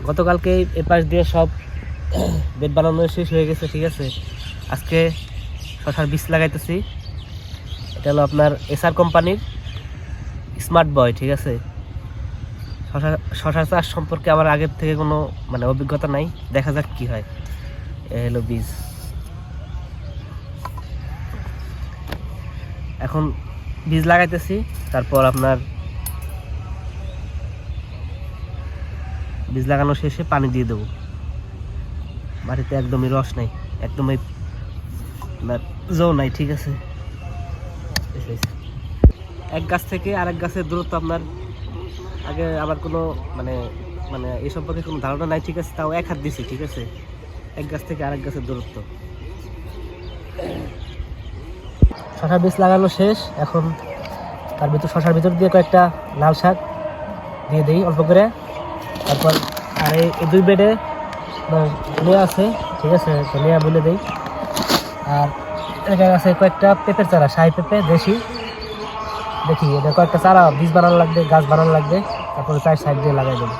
গতকালকে এই পাশ দিয়ে সব বেড বানানো শেষ হয়ে গেছে, ঠিক আছে। আজকে শশার বীজ লাগাইতেছি। এটা হলো আপনার এসআর কোম্পানির স্মার্ট বয়, ঠিক আছে। শশা চাষ সম্পর্কে আমার আগের থেকে কোনো মানে অভিজ্ঞতা নাই, দেখা যাক কি হয়। এ হলো বীজ। এখন বীজ লাগাইতেছি, তারপর আপনার বীজ লাগানো শেষে পানি দিয়ে দেবো। মাটিতে একদমই রস নাই, একদমই জো নাই, ঠিক আছে। এক গাছ থেকে আরেক গাছের দূরত্ব আপনার আগে আমার কোনো মানে মানে এই সম্পর্কে কোনো ধারণা নাই, ঠিক আছে। তাও 1 হাত দিছি, ঠিক আছে, এক গাছ থেকে আরেক গাছের দূরত্ব। শশার বীজ লাগানো শেষ। এখন তার ভিতর শশার ভিতর দিয়ে কয়েকটা লাল শাক দিয়ে দিই অল্প করে। তারপর আর এই 2 বেডে ধনিয়া আছে, ঠিক আছে, ধনিয়া বলে দিই। আর এখানে আছে কয়েকটা পেঁপের চারা, শাহী পেঁপে দেশি। দেখি এটা কয়েকটা চারা বীজ বানানো লাগবে, গাছ বানানো লাগবে। তারপরে 4 সাইড দিয়ে লাগাই দেবো।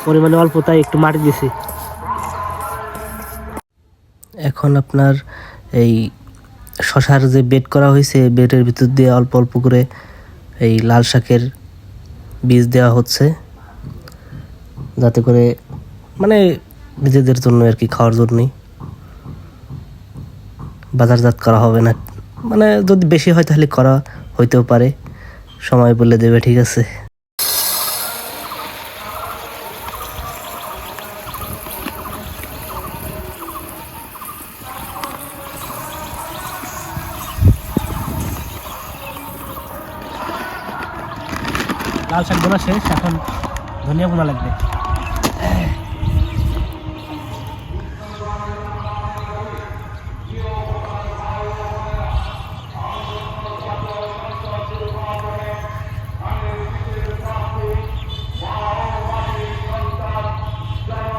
পরিমাণে অল্প, তাই একটু মাটি দিছি। এখন আপনার এই শশার যে বেড করা হয়েছে, বেডের ভিতর দিয়ে অল্প অল্প করে এই লাল শাকের বীজ দেওয়া হচ্ছে, যাতে করে মানে নিজেদের জন্য আর কি, খাওয়ার জন্যই, বাজারজাত করা হবে না। মানে যদি বেশি হয় তাহলে করা হইতেও পারে, সময় বলে দেবে, ঠিক আছে। লাল শাক বোনা শেষ, এখন ধনিয়া বোনা লাগবে।